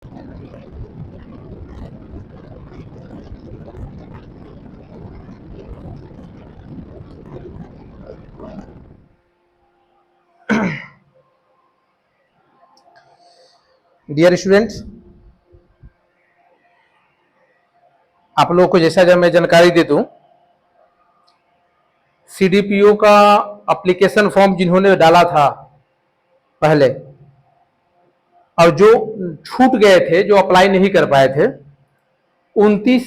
Dear students, आप लोगों को जैसा जब मैं जानकारी दे दूं, सीडीपीओ का एप्लीकेशन फॉर्म जिन्होंने डाला था पहले और जो छूट गए थे, जो अप्लाई नहीं कर पाए थे, 29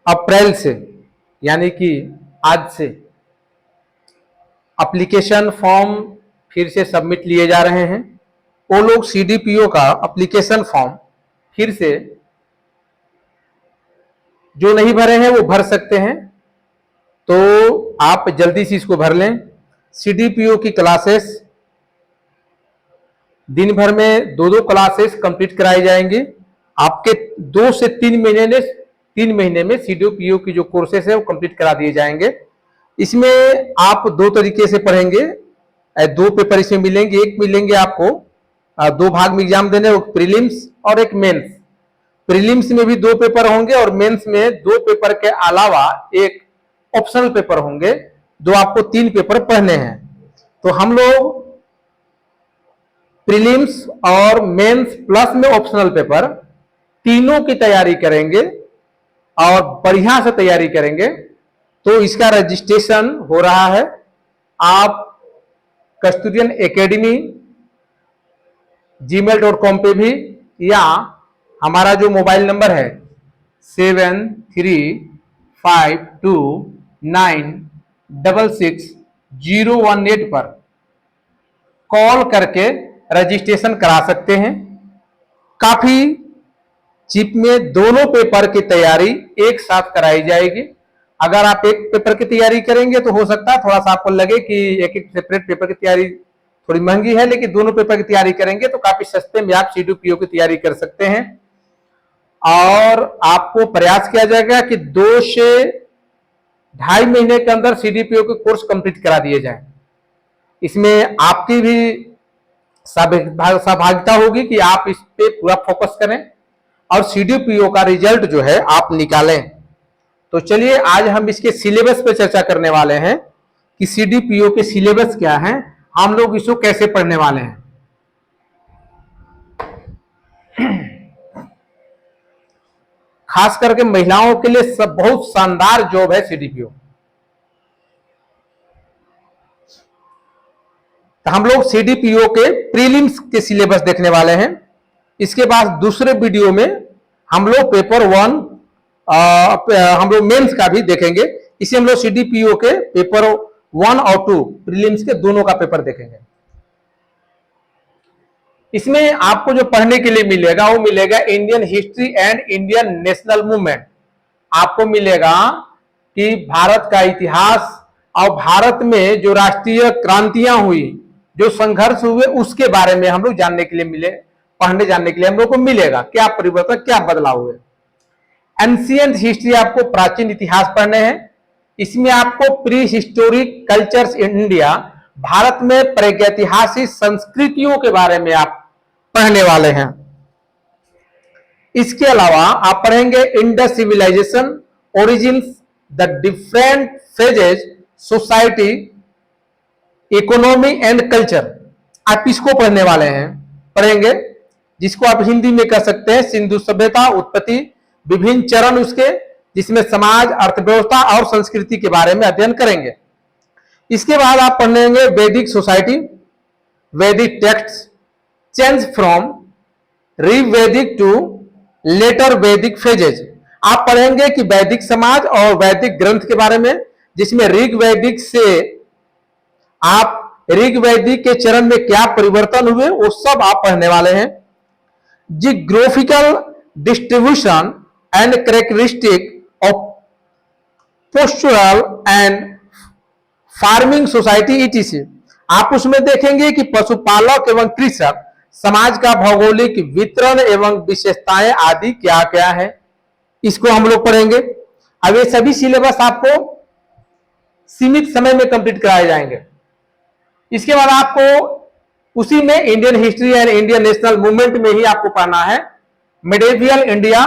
अप्रैल से यानी कि आज से एप्लीकेशन फॉर्म फिर से सबमिट लिए जा रहे हैं। वो लोग सीडीपीओ का एप्लीकेशन फॉर्म फिर से जो नहीं भरे हैं वो भर सकते हैं, तो आप जल्दी से इसको भर लें। सीडीपीओ की क्लासेस दिन भर में दो क्लासेस कंप्लीट कराई जाएंगी। आपके 2 से 3 महीने में सीडीपीओ की जो कोर्सेस है वो कंप्लीट करा दिए जाएंगे। इसमें आप 2 तरीके से पढ़ेंगे, 2 पेपर इसमें मिलेंगे। एक मिलेंगे आपको 2 भाग में एग्जाम देने, प्रीलिम्स और एक मेंस। प्रीलिम्स में भी 2 पेपर होंगे और मेंस में 2 पेपर के अलावा एक ऑप्शनल पेपर होंगे, जो आपको 3 पेपर पढ़ने हैं। तो हम लोग प्रीलिम्स और मेंस प्लस में ऑप्शनल पेपर तीनों की तैयारी करेंगे और बढ़िया से तैयारी करेंगे। तो इसका रजिस्ट्रेशन हो रहा है। आप कस्तूरियन एकेडमी gmail.com पे भी, या हमारा जो मोबाइल नंबर है 7352966018 पर कॉल करके रजिस्ट्रेशन करा सकते हैं। काफी चिप में दोनों पेपर की तैयारी एक साथ कराई जाएगी। अगर आप एक पेपर की तैयारी करेंगे तो हो सकता है थोड़ा सा आपको लगे कि एक सेपरेट पेपर की तैयारी थोड़ी महंगी है, लेकिन दोनों पेपर की तैयारी करेंगे तो काफी सस्ते में आप सीडीपीओ की तैयारी कर सकते हैं। और आपको प्रयास किया जाएगा कि 2 से 2.5 महीने के अंदर सीडीपीओ के कोर्स कंप्लीट करा दिए जाए। इसमें आपकी भी सहभागिता होगी कि आप इस पे पूरा फोकस करें और सीडीपीओ का रिजल्ट जो है आप निकालें। तो चलिए आज हम इसके सिलेबस पे चर्चा करने वाले हैं कि सीडीपीओ के सिलेबस क्या हैं, हम लोग इसको कैसे पढ़ने वाले हैं। खास करके महिलाओं के लिए सब बहुत शानदार जॉब है सीडीपीओ। तो हम लोग सीडीपीओ के प्रीलिम्स के सिलेबस देखने वाले हैं। इसके बाद दूसरे वीडियो में हम लोग पेपर 1 हम लोग मेंस का भी देखेंगे। इसे हम लोग सीडीपीओ के पेपर 1 और 2 प्रीलिम्स के दोनों का पेपर देखेंगे। इसमें आपको जो पढ़ने के लिए मिलेगा वो मिलेगा Indian history and Indian national movement. आपको मिलेगा कि भारत का इतिहास और भारत में जो राष्ट्रीय क्रांतियां हुई, जो संघर्ष हुए, उसके बारे में हम लोग जानने के लिए पढ़ने जानने के लिए हम लोग को मिलेगा क्या परिवर्तन, क्या बदलाव हुए। एंशिएंट हिस्ट्री आपको प्राचीन इतिहास पढ़ने हैं। इसमें आपको प्री हिस्टोरिक कल्चर्स इन इंडिया, भारत में प्रागैतिहासिक संस्कृतियों के बारे में आप पढ़ने वाले हैं। इसके अलावा आप पढ़ेंगे Indus civilisation, origins, the different phases, society, economy and culture. आप इसको पढ़ने वाले हैं, पढ़ेंगे, जिसको आप हिंदी में कह सकते हैं सिंधु सभ्यता उत्पत्ति, विभिन्न चरण उसके, जिसमें समाज, अर्थव्यवस्था और संस्कृति के बारे में अध्ययन करेंगे। इसके बाद आप पढ़ेंगे Vedic society, Vedic text, change from री-वैदिक टू लेटर वैदिक फेजेज। आप पढ़ेंगे कि वैदिक समाज और वैदिक ग्रंथ के बारे में, जिसमें ऋग वैदिक से आप ऋग वैदिक के चरण में क्या परिवर्तन हुए वो सब आप पढ़ने वाले हैं। Geographical distribution and characteristic of postural and farming society etc. आप उसमें देखेंगे कि पशुपालक एवं कृषक समाज का भौगोलिक वितरण एवं विशेषताएं आदि क्या क्या है, इसको हम लोग पढ़ेंगे। अब ये सभी सिलेबस आपको सीमित समय में कंप्लीट कराए जाएंगे। इसके बाद आपको उसी में Indian history and Indian national movement में ही आपको पढ़ना है मिडेवियल इंडिया।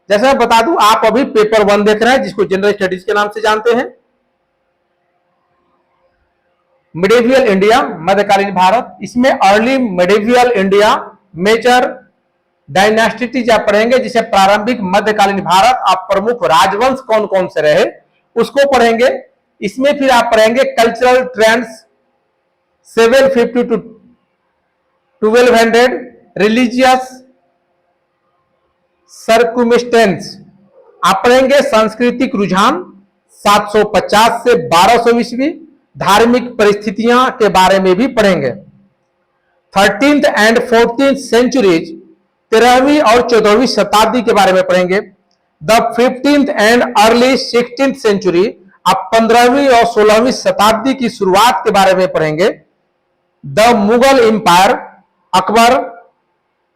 जैसे मैं बता दूं, आप अभी पेपर 1 देख रहे हैं जिसको जनरल स्टडीज के नाम से जानते हैं। मिडेवियल इंडिया, मध्यकालीन भारत, इसमें अर्ली मिडेवियल इंडिया, मेजर डायनास्टिटीज आप पढ़ेंगे, जिसे प्रारंभिक मध्यकालीन भारत, आप प्रमुख राजवंश कौन कौन से रहे उसको पढ़ेंगे। इसमें फिर आप पढ़ेंगे कल्चरल ट्रेंड्स 750 टू 1200, रिलीजियस सर्कुमिस्टेंस आप पढ़ेंगे, सांस्कृतिक रुझान 750 से 1200 ईस्वी, धार्मिक परिस्थितियां के बारे में भी पढ़ेंगे। 13th एंड 14th सेंचुरीज, 13वीं और 14वीं शताब्दी के बारे में पढ़ेंगे। The 15th and early 16th century, आप 15वीं और 16वीं शताब्दी की शुरुआत के बारे में पढ़ेंगे। The Mughal empire, Akbar,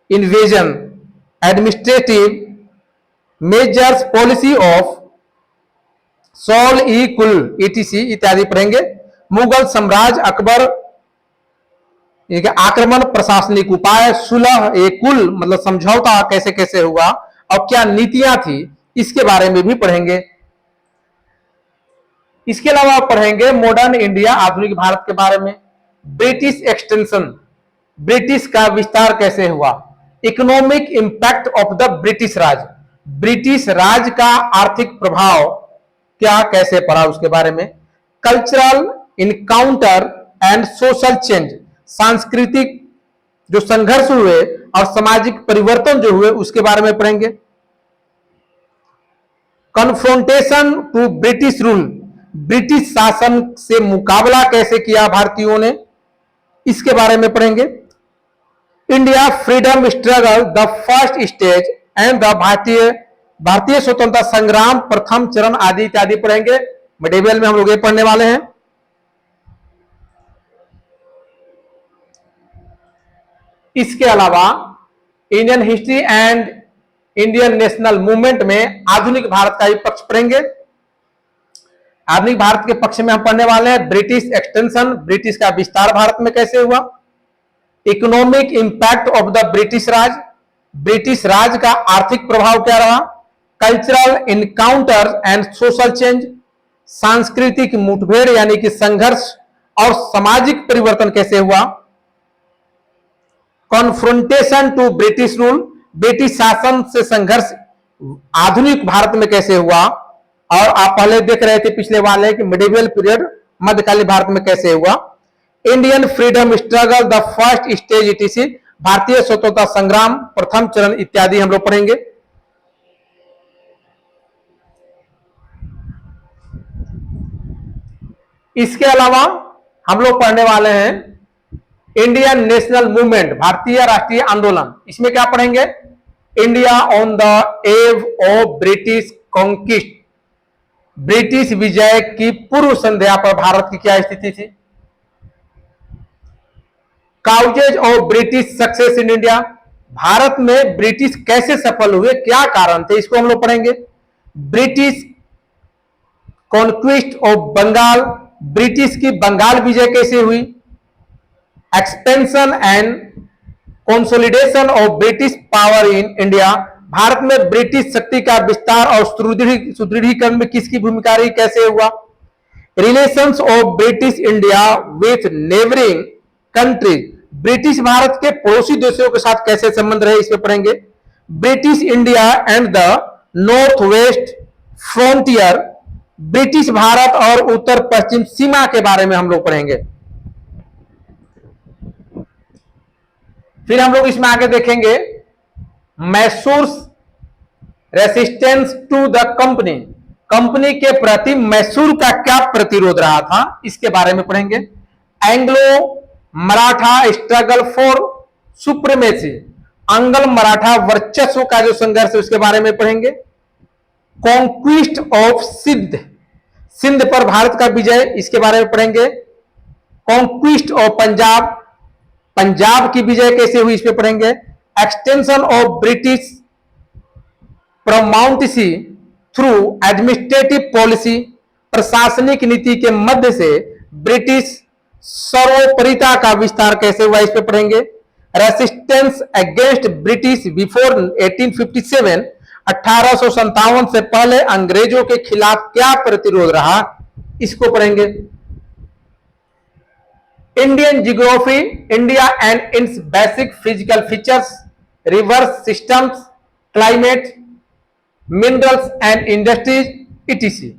invasion, administrative measures, policy of Sulh-i-Kul ETC इत्यादि पढ़ेंगे। मुगल साम्राज्य, अकबर, आक्रमण, प्रशासनिक उपाय, सुलह ए कुल मतलब समझौता कैसे कैसे हुआ और क्या नीतियां थी, इसके बारे में भी पढ़ेंगे। इसके अलावा पढ़ेंगे मॉडर्न इंडिया, आधुनिक भारत के बारे में। ब्रिटिश एक्सटेंशन, ब्रिटिश का विस्तार कैसे हुआ। Economic impact of the British Raj, British Raj का आर्थिक प्रभाव क्या कैसे पड़ा उसके बारे में। Cultural encounter and social change, सांस्कृतिक जो संघर्ष हुए और सामाजिक परिवर्तन जो हुए उसके बारे में पढ़ेंगे। कन्फ्रोंटेशन टू ब्रिटिश रूल, ब्रिटिश शासन से मुकाबला कैसे किया भारतीयों ने, इसके बारे में पढ़ेंगे। India freedom struggle, the first stage and the भारतीय स्वतंत्रता संग्राम, प्रथम चरण आदि इत्यादि पढ़ेंगे। मिडेवियल में हम लोग ये पढ़ने वाले हैं। इसके अलावा Indian history and Indian national movement में आधुनिक भारत का ही पक्ष पढ़ेंगे। आधुनिक भारत के पक्ष में हम पढ़ने वाले हैं ब्रिटिश एक्सटेंशन, ब्रिटिश का विस्तार भारत में कैसे हुआ। Economic impact of the British Raj, British Raj का आर्थिक प्रभाव क्या रहा। Cultural encounter and social change, सांस्कृतिक मुठभेड़ यानी कि संघर्ष और सामाजिक परिवर्तन कैसे हुआ। कॉन्फ्रोंटेशन टू ब्रिटिश रूल, ब्रिटिश शासन से संघर्ष आधुनिक भारत में कैसे हुआ। और आप पहले देख रहे थे पिछले वाले कि मिडिवल पीरियड मध्यकालीन भारत में कैसे हुआ। Indian freedom struggle, the first stage etc, भारतीय स्वतंत्रता संग्राम, प्रथम चरण इत्यादि हम लोग पढ़ेंगे। इसके अलावा हम लोग पढ़ने वाले हैं इंडियन नेशनल मूवमेंट, भारतीय राष्ट्रीय आंदोलन। इसमें क्या पढ़ेंगे। India on the eve of British conquest, British विजय की पूर्व संध्या पर भारत की क्या स्थिति थी। Causes of British success in India, Bharat में ब्रिटिश कैसे सफल हुए, क्या कारण थे, इसको हम लोग पढ़ेंगे। British conquest of Bengal, British की बंगाल विजय कैसे हुई। Expansion and consolidation of British power in India, Bharat में ब्रिटिश शक्ति का विस्तार और सुदृढ़ीकरण में किसकी भूमिका रही, कैसे हुआ। Relations of British India with neighbouring countries, British Bharat के पड़ोसी देशों के साथ कैसे संबंध रहे, इसमें पढ़ेंगे। British India and the north west frontier, British Bharat और उत्तर पश्चिम सीमा के बारे में हम लोग पढ़ेंगे। फिर हम लोग इसमें आगे देखेंगे Mysore resistance to the company, company के प्रति मैसूर का क्या प्रतिरोध रहा था, इसके बारे में पढ़ेंगे। Anglo Maratha struggle for supremacy, Anglo Maratha वर्चस्व का जो संघर्ष है उसके बारे में पढ़ेंगे। कॉन्क्विस्ट ऑफ सिंध, सिंध पर भारत का विजय, इसके बारे में पढ़ेंगे। कॉन्क्विस्ट ऑफ पंजाब, पंजाब की विजय कैसे हुई, इस पे पढ़ेंगे। Extension of British paramountcy through administrative policy, प्रशासनिक नीति के मध्य से ब्रिटिश सर्वोपरिता का विस्तार कैसे हुआ, इस पे पढ़ेंगे। रेसिस्टेंस अगेंस्ट ब्रिटिश बिफोर 1857, 1857 से पहले अंग्रेजों के खिलाफ क्या प्रतिरोध रहा, इसको पढ़ेंगे। Indian geography, India and it's basic physical features, reverse systems, climate, minerals and industries, etc..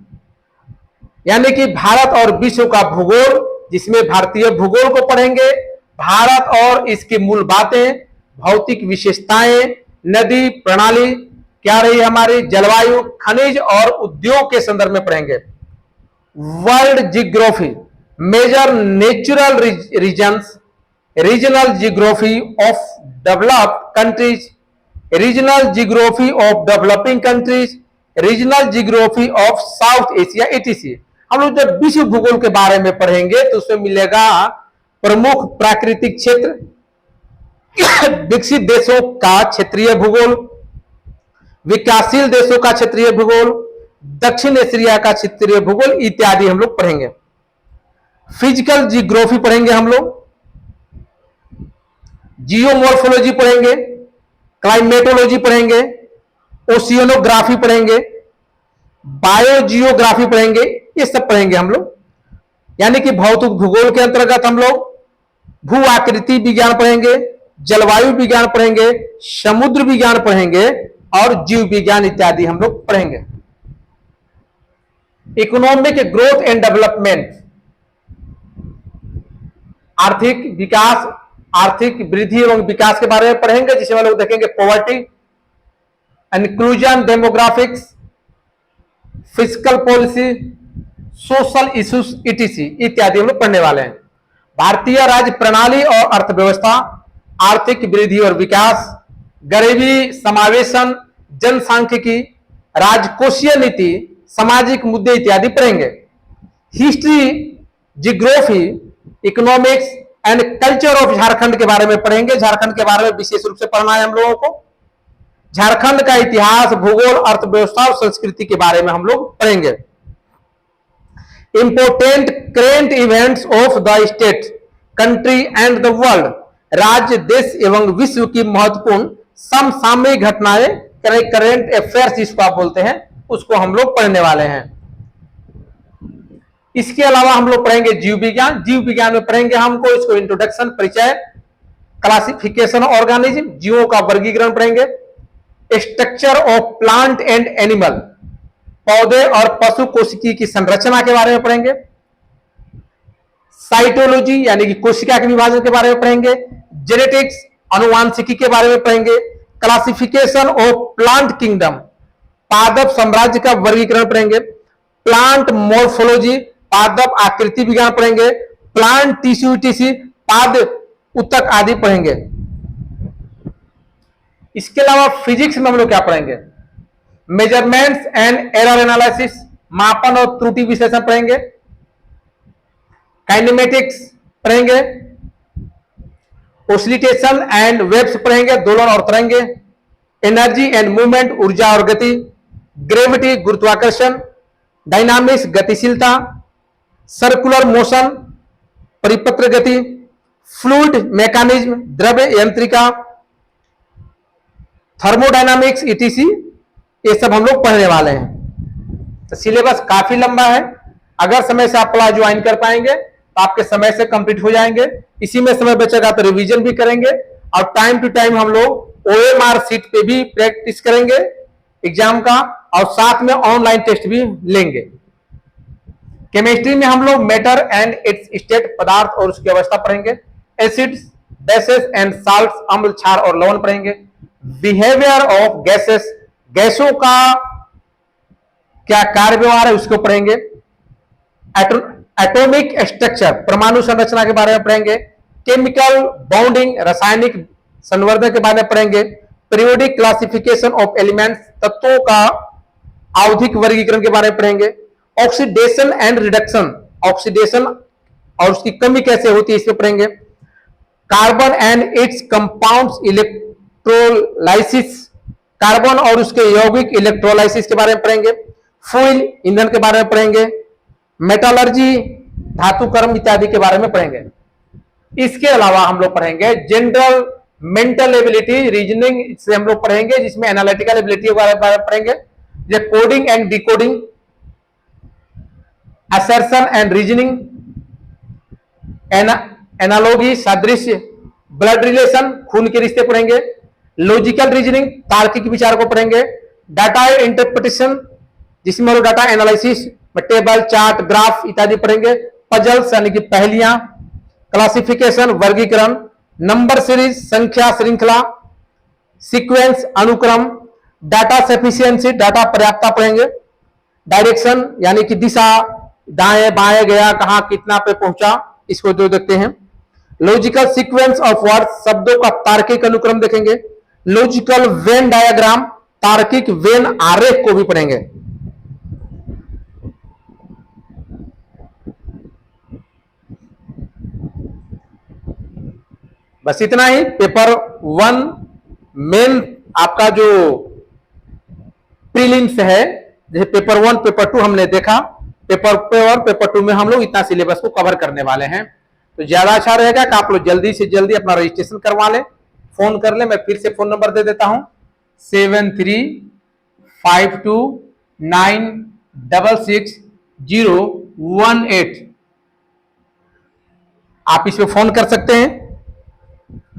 यानी कि भारत और विश्व का भूगोल, जिसमें भारतीय भूगोल को पढ़ेंगे, भारत और इसकी मूल बातें, भौतिक विशेषताएं, नदी प्रणाली क्या रही हमारी, जलवायु, खनिज और उद्योग के संदर्भ में पढ़ेंगे। World geography, major natural regions, regional geography of developed countries, regional geography of developing countries, regional geography of South Asia, etc. हम लोग जब विश्व भूगोल के बारे में पढ़ेंगे तो उसमें मिलेगा प्रमुख प्राकृतिक क्षेत्र, विकसित देशों का क्षेत्रीय भूगोल, विकासशील देशों का क्षेत्रीय भूगोल, दक्षिण एशिया का क्षेत्रीय भूगोल इत्यादि हम लोग पढ़ेंगे। फिजिकल जियोग्राफी पढ़ेंगे हम लोग, जियोमॉर्फोलॉजी पढ़ेंगे, क्लाइमेटोलॉजी पढ़ेंगे, ओशियनोग्राफी पढ़ेंगे, बायोजियोग्राफी पढ़ेंगे, ये सब पढ़ेंगे हम लोग। यानी कि भौतिक भूगोल के अंतर्गत हम लोग भू आकृति विज्ञान पढ़ेंगे, जलवायु विज्ञान पढ़ेंगे, समुद्र विज्ञान पढ़ेंगे और जीव विज्ञान इत्यादि हम लोग पढ़ेंगे। इकोनॉमिक ग्रोथ एंड डेवलपमेंट, आर्थिक विकास, आर्थिक वृद्धि एवं विकास के बारे में पढ़ेंगे, जिसमें हम लोग देखेंगे poverty, inclusion, demographics, physical policy, social issues, etc इत्यादि हम लोग पढ़ने वाले हैं। भारतीय राज्य प्रणाली और अर्थव्यवस्था, आर्थिक वृद्धि और विकास, गरीबी समावेशन, जनसांख्यिकी, राजकोषीय नीति, सामाजिक मुद्दे इत्यादि पढ़ेंगे। History, geography, economics and culture of Jharkhand के बारे में पढ़ेंगे। झारखंड के बारे में विशेष रूप से पढ़ना है हम लोगों को। झारखंड का इतिहास, भूगोल, अर्थव्यवस्था और संस्कृति के बारे में हम लोग पढ़ेंगे। Important current events of the state, country and the world, राज्य, देश एवं विश्व की महत्वपूर्ण समसामयिक घटनाएं, करेंट अफेयर्स जिसको आप बोलते हैं, उसको हम लोग पढ़ने वाले हैं। इसके अलावा हम लोग पढ़ेंगे जीव विज्ञान। जीव विज्ञान में पढ़ेंगे हमको इसको इंट्रोडक्शन, परिचय, क्लासिफिकेशन ऑर्गेनिज्म, जीवों का वर्गीकरण पढ़ेंगे। Structure of plant and animal, पौधे और पशु कोशिकी की संरचना के बारे में पढ़ेंगे। साइटोलॉजी यानी कि कोशिका के विभाजन के बारे में पढ़ेंगे। जेनेटिक्स, अनुवांशिकी के बारे में पढ़ेंगे। क्लासिफिकेशन ऑफ प्लांट किंगडम, पादप साम्राज्य का वर्गीकरण पढ़ेंगे। प्लांट मॉर्फोलॉजी, पादप आकृति विज्ञान पढ़ेंगे। प्लांट टिश्यू, टीसी, पाद उत्तक आदि पढ़ेंगे। इसके अलावा फिजिक्स में हम लोग क्या पढ़ेंगे, मेजरमेंट्स एंड एरर एनालिसिस, मापन और त्रुटि विश्लेषण पढ़ेंगे। काइनेमेटिक्स पढ़ेंगे। ओसिलेशन एंड वेव्स पढ़ेंगे, दोलन और तरंगे। एनर्जी एंड मूवमेंट, ऊर्जा और गति। ग्रेविटी, गुरुत्वाकर्षण। डायनामिक्स, गतिशीलता। सर्कुलर मोशन, परिपत्र गति। फ्लूइड मैकेनिज्म, द्रव्य यांत्रिका। थर्मोडायनामिक्स, ईटीसी, ये सब हम लोग पढ़ने वाले हैं। तो सिलेबस काफी लंबा है। अगर समय से आप क्लास ज्वाइन कर पाएंगे तो आपके समय से कंप्लीट हो जाएंगे। इसी में समय बचेगा तो रिवीजन भी करेंगे और टाइम टू टाइम हम लोग ओएमआर सीट पे भी प्रैक्टिस करेंगे एग्जाम का, और साथ में ऑनलाइन टेस्ट भी लेंगे। केमिस्ट्री में हम लोग मैटर एंड इट्स स्टेट, पदार्थ और उसकी अवस्था पढ़ेंगे। एसिड्स, बेसेस एंड साल्ट्स, अम्ल, क्षार और लवण पढ़ेंगे। बिहेवियर ऑफ गैसेस, गैसों का क्या कार्य व्यवहार है उसको पढ़ेंगे। एटॉमिक स्ट्रक्चर, परमाणु संरचना के बारे में पढ़ेंगे। केमिकल बॉन्डिंग, रासायनिक संवर्धन के बारे में पढ़ेंगे। पीरियोडिक क्लासिफिकेशन ऑफ एलिमेंट्स, तत्वों का आवधिक वर्गीकरण के बारे में पढ़ेंगे। ऑक्सीडेशन एंड रिडक्शन, ऑक्सीडेशन और उसकी कमी कैसे होती है इसमें पढ़ेंगे। Carbon and it's compounds, electrolysis, carbon और उसके यौगिक इलेक्ट्रोलाइसिस के बारे में पढ़ेंगे। फ्यूल, ईंधन के बारे में पढ़ेंगे। मेटालर्जी, धातु कर्म इत्यादि के बारे में पढ़ेंगे। इसके अलावा हम लोग पढ़ेंगे जनरल मेंटल एबिलिटी, रीजनिंग से हम लोग पढ़ेंगे, जिसमें एनालिटिकल एबिलिटी के बारे में पढ़ेंगे, ये coding and decoding, assertion and reasoning, analogy सादृश्य, ब्लड रिलेशन खून के रिश्ते पढ़ेंगे, लॉजिकल रीजनिंग तार्किक विचार को पढ़ेंगे, डाटा इंटरप्रिटेशन जिसमें लोग data analysis, table chart graph इत्यादि पढ़ेंगे, पजल्स यानी कि पहेलियां, क्लासिफिकेशन वर्गीकरण, नंबर सीरीज संख्या श्रृंखला, सीक्वेंस अनुक्रम, डाटा सफिशिएंसी डाटा पर्याप्तता पढ़ेंगे, डायरेक्शन यानी कि दिशा, दाएं बाएं गया कहां कितना पे पहुंचा, इसको जो देखते हैं, लॉजिकल सीक्वेंस ऑफ वर्ड शब्दों का तार्किक अनुक्रम देखेंगे, लॉजिकल वेन डायग्राम तार्किक वेन आरेख को भी पढ़ेंगे। बस इतना ही। पेपर 1 मेन आपका जो प्रीलिम्स है, जैसे पेपर 1 पेपर 2 हमने देखा, पेपर 1 पेपर 2 में हम लोग इतना सिलेबस को कवर करने वाले हैं। तो ज्यादा अच्छा रहेगा कि आप लोग जल्दी से जल्दी अपना रजिस्ट्रेशन करवा लें, फोन कर लें। मैं फिर से फोन नंबर दे देता हूं 7352966018। आप इस पे फोन कर सकते हैं,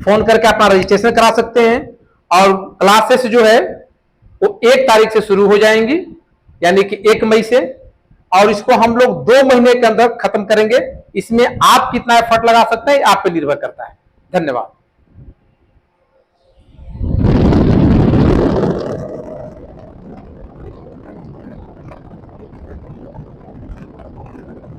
फोन करके अपना रजिस्ट्रेशन करा सकते हैं। और क्लासेस जो है वो 1 तारीख से शुरू हो जाएंगी, यानी कि 1 मई से, और इसको हम लोग 2 महीने के अंदर खत्म करेंगे। इसमें आप कितना एफर्ट लगा सकते हैं आप पे निर्भर करता है। धन्यवाद।